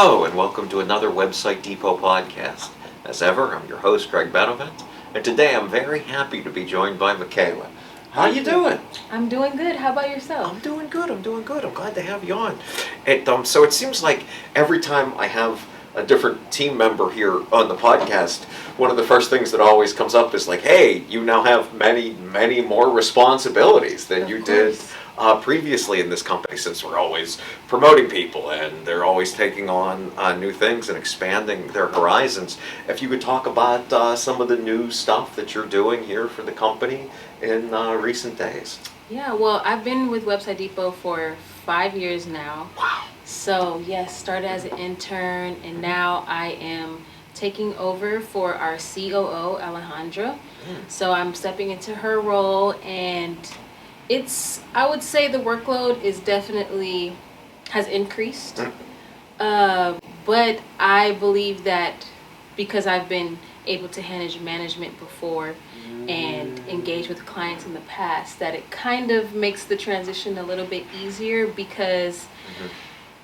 Hello, and welcome to another Website Depot podcast. As ever, I'm your host, Greg Benevent, and today I'm very happy to be joined by Michaela. How you doing? I'm doing good. How about yourself? I'm doing good. I'm glad to have you on. So it seems like every time I have a different team member here on the podcast, one of the first things that always comes up is like, hey, you now have many more responsibilities than you did previously in this company, since we're always promoting people and they're always taking on new things and expanding their horizons. If you could talk about some of the new stuff that you're doing here for the company in recent days. Yeah, well, I've been with Website Depot for 5 years now. Wow. So, yes, started as an intern, and now I am taking over for our COO, Alejandra. So I'm stepping into her role, and I would say the workload is definitely has increased. But I believe that because I've been able to handle management before and engage with clients in the past, that it kind of makes the transition a little bit easier, because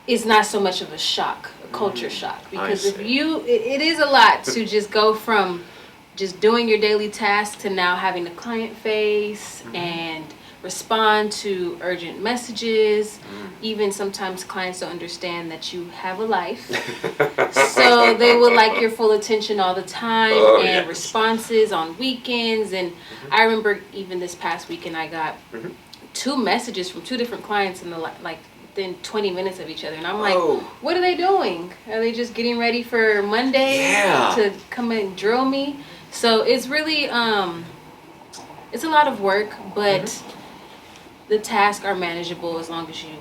it's not so much of a shock, a culture shock. Because it is a lot to just go from just doing your daily tasks to now having the client face and respond to urgent messages. Even sometimes clients don't understand that you have a life. So they would like your full attention all the time, responses on weekends. And I remember even this past weekend I got 2 messages from 2 different clients in within 20 minutes of each other. And I'm like, what are they doing? Are they just getting ready for Monday to come and drill me? So it's really, it's a lot of work, but the tasks are manageable as long as you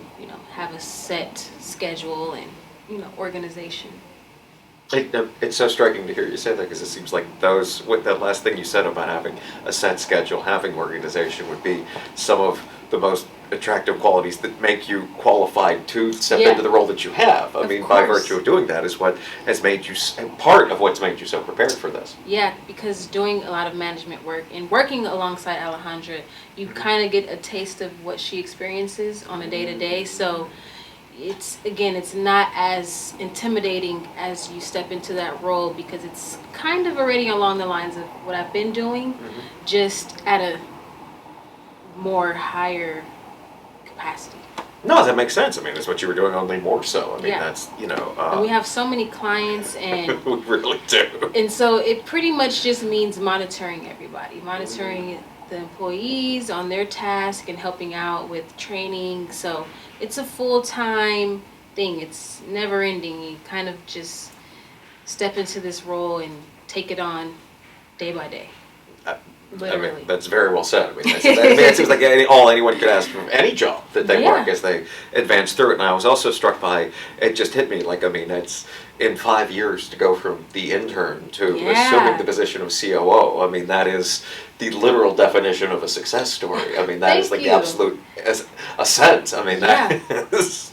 have a set schedule and, organization. It's so striking to hear you say that, because it seems like that last thing you said about having a set schedule, having organization, would be some of the most attractive qualities that make you qualified to step into the role that you have. I mean, by virtue of doing that is what has made you, part of what's made you so prepared for this. Yeah, because doing a lot of management work and working alongside Alejandra, you kind of get a taste of what she experiences on a day-to-day. So it's not as intimidating as you step into that role, because it's kind of already along the lines of what I've been doing, just at a more higher capacity. No, that makes sense. I mean, that's what you were doing, only more so. I mean, that's, and we have so many clients, and we really do. And so it pretty much just means monitoring everybody, monitoring the employees on their task and helping out with training. So it's a full-time thing. It's never ending. You kind of just step into this role and take it on day by day. Literally. I mean, that's very well said. I mean, it seems like all anyone could ask from any job that they work as they advance through it. And I was also struck by, it just hit me, it's in 5 years to go from the intern to assuming the position of COO. I mean, that is the literal definition of a success story. I mean, that is the absolute ascent. I mean, that is,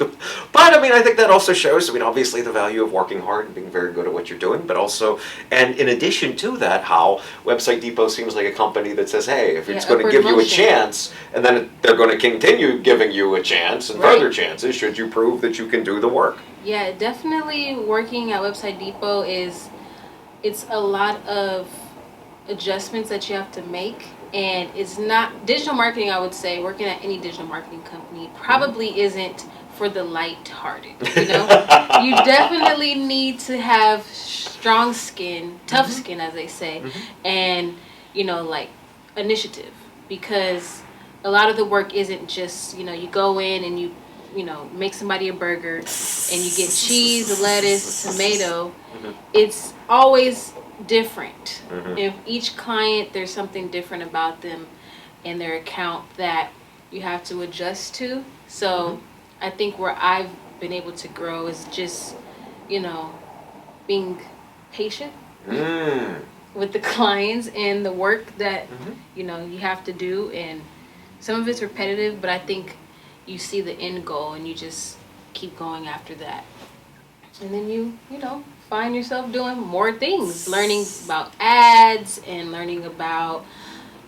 but I mean, I think that also shows, obviously the value of working hard and being very good at what you're doing, but also, and in addition to that, how Website Depot seems like a company that says, hey, if it's going to give you a chance, and then they're going to continue giving you a chance and further chances should you prove that you can do the work. Yeah, definitely working at Website Depot it's a lot of adjustments that you have to make, and it's not digital marketing. I would say working at any digital marketing company probably isn't for the light-hearted. You definitely need to have strong skin, tough skin, as they say, and initiative, because a lot of the work isn't just you go in and you make somebody a burger and you get cheese, lettuce, tomato. It's always different. If each client, there's something different about them and their account that you have to adjust to. So I think where I've been able to grow is just, being patient with the clients and the work that, you have to do. And some of it's repetitive, but I think you see the end goal and you just keep going after that. And then you find yourself doing more things, learning about ads and learning about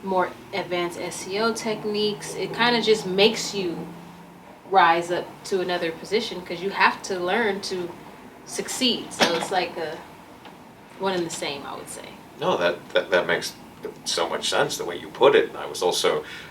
more advanced SEO techniques. It kind of just makes you rise up to another position, because you have to learn to succeed. So it's like a one and the same, I would say. No, that makes so much sense the way you put it. And I was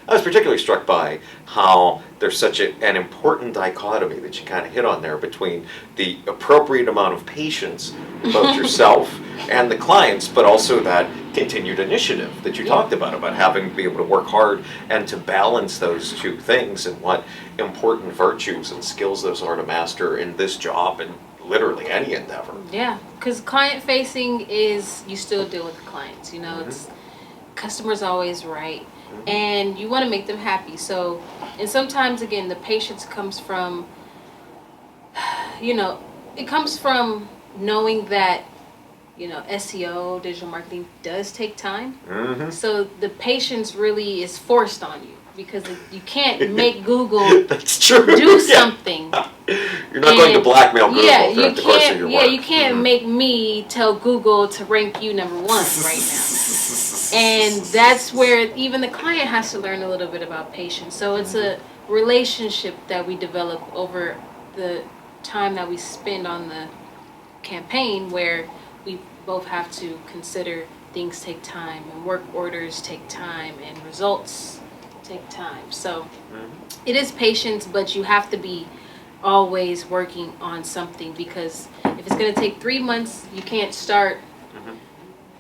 particularly struck by how there's such an important dichotomy that you kind of hit on there between the appropriate amount of patience, both yourself and the clients, but also that continued initiative that you talked about having to be able to work hard and to balance those two things, and what important virtues and skills those are to master in this job and literally any endeavor. Yeah, because client facing is, you still deal with the clients, it's customer's always right, and you want to make them happy. So, and sometimes again, the patience comes from, it comes from knowing that, SEO, digital marketing does take time. So the patience really is forced on you, because you can't make Google That's true. do something. You're not going to blackmail Google throughout the course of your work. You can't make me tell Google to rank you number one right now. And that's where even the client has to learn a little bit about patience. So it's a relationship that we develop over the time that we spend on the campaign, where we both have to consider things take time, and work orders take time, and results take time. So it is patience, but you have to be always working on something, because if it's going to take 3 months, you can't start.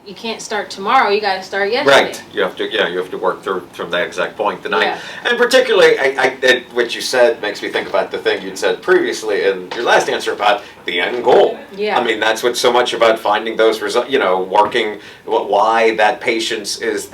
You can't start tomorrow. You got to start yesterday. Right. You have to work through from that exact point. And particularly, what you said makes me think about the thing you'd said previously in your last answer about the end goal. Yeah. I mean, that's what's so much about finding those results. Working. Why that patience is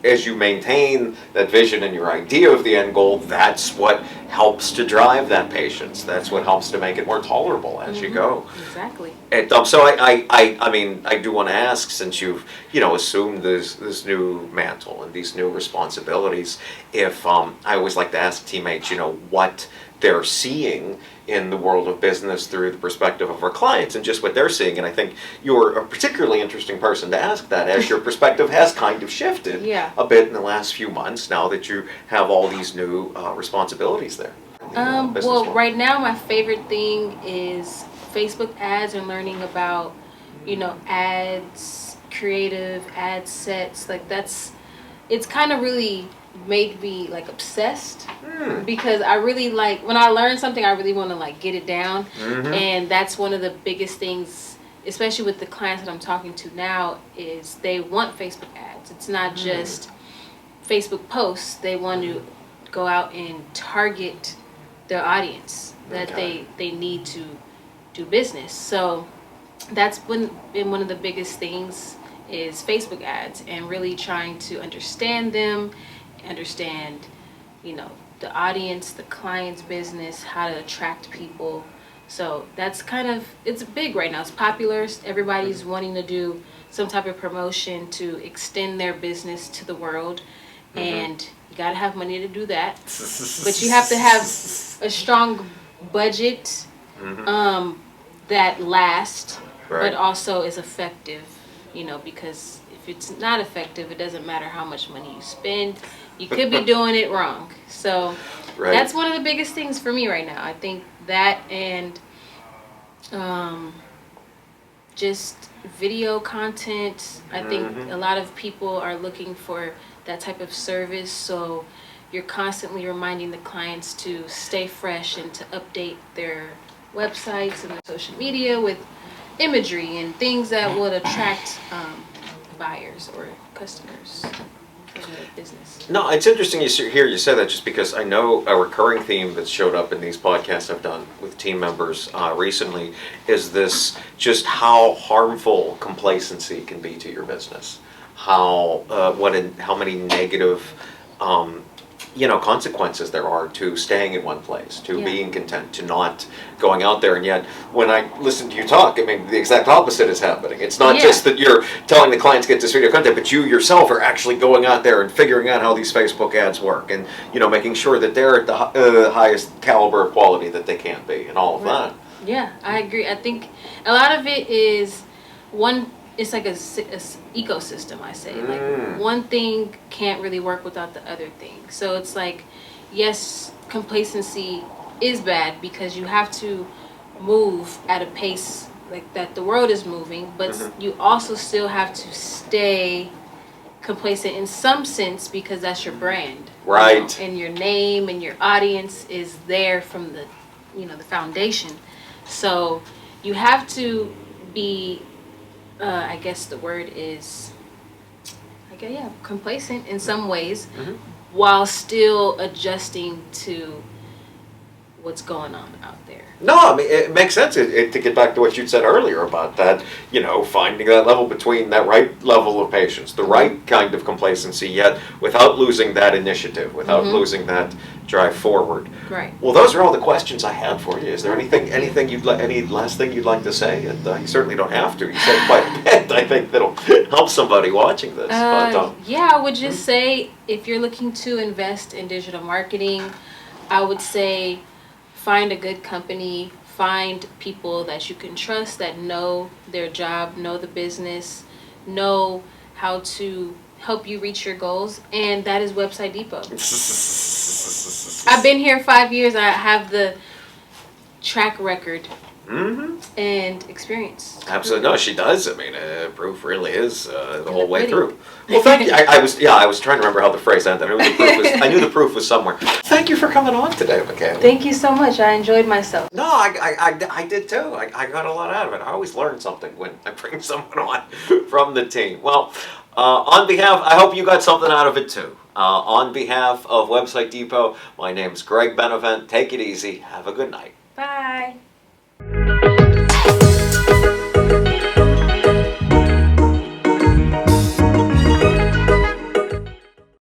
as you maintain that vision and your idea of the end goal, that's what helps to drive that patience. That's what helps to make it more tolerable as you go. Exactly. And, so I do want to ask, since you've assumed this new mantle and these new responsibilities, if I always like to ask teammates, what they're seeing in the world of business through the perspective of our clients and just what they're seeing. And I think you're a particularly interesting person to ask that, as your perspective has kind of shifted a bit in the last few months, now that you have all these new responsibilities there. Well, right now my favorite thing is Facebook ads, and learning about, ads, creative ad sets. Like it's kind of really made me like obsessed, because I really like, when I learn something, I really want to like get it down. And that's one of the biggest things, especially with the clients that I'm talking to now, is they want Facebook ads. It's not just Facebook posts. They want to go out and target their audience that they need to do business. So that's been one of the biggest things, is Facebook ads, and really trying to understand them, understand, the audience, the client's business, how to attract people. So that's it's big right now. It's popular. Everybody's wanting to do some type of promotion to extend their business to the world. And you got to have money to do that. But you have to have a strong budget that lasts, but also is effective, because if it's not effective, it doesn't matter how much money you spend. You could be doing it wrong. So that's one of the biggest things for me right now. I think that, and just video content. I think a lot of people are looking for that type of service. So you're constantly reminding the clients to stay fresh and to update their websites and their social media with imagery and things that would attract buyers or customers in the business. No, it's interesting you say that, just because I know a recurring theme that's showed up in these podcasts I've done with team members recently is this, just how harmful complacency can be to your business. How many negative consequences there are to staying in one place, to being content, to not going out there. And yet, when I listen to you talk, I mean, the exact opposite is happening. It's not just that you're telling the clients get this video content, but you yourself are actually going out there and figuring out how these Facebook ads work, and making sure that they're at the highest caliber of quality that they can be, and all of that. Yeah, I agree. I think a lot of it is it's like a ecosystem, I say. Like, one thing can't really work without the other thing. So it's like, yes, complacency is bad, because you have to move at a pace like that the world is moving, but Mm-hmm. you also still have to stay complacent in some sense because that's your brand. Right. And your name and your audience is there from the, the foundation. So you have to be, I guess the word is, complacent in some ways, Mm-hmm. while still adjusting to what's going on out there. No, I mean, it makes sense to get back to what you said earlier about that, finding that level between that right level of patience, the right kind of complacency, yet without losing that initiative, without losing that drive forward. Right. Well, those are all the questions I had for you. Is there any last thing you'd like to say? And you certainly don't have to. You said quite a bit, I think, that'll help somebody watching this. Yeah, I would just say if you're looking to invest in digital marketing, I would say find a good company, find people that you can trust, that know their job, know the business, know how to help you reach your goals, and that is Website Depot. I've been here 5 years. I have the track record and experience. Absolutely. No, she does. I mean, proof really is the whole way pretty. through. Well, thank you. I was trying to remember how the phrase ended. I knew the proof was somewhere. Thank you for coming on today, Michaela. Thank you so much. I enjoyed myself. No, I did too. I got a lot out of it. I always learn something when I bring someone on from the team. Well, on behalf, I hope you got something out of it too. On behalf of Website Depot, my name's Greg Benevent. Take it easy. Have a good night. Bye.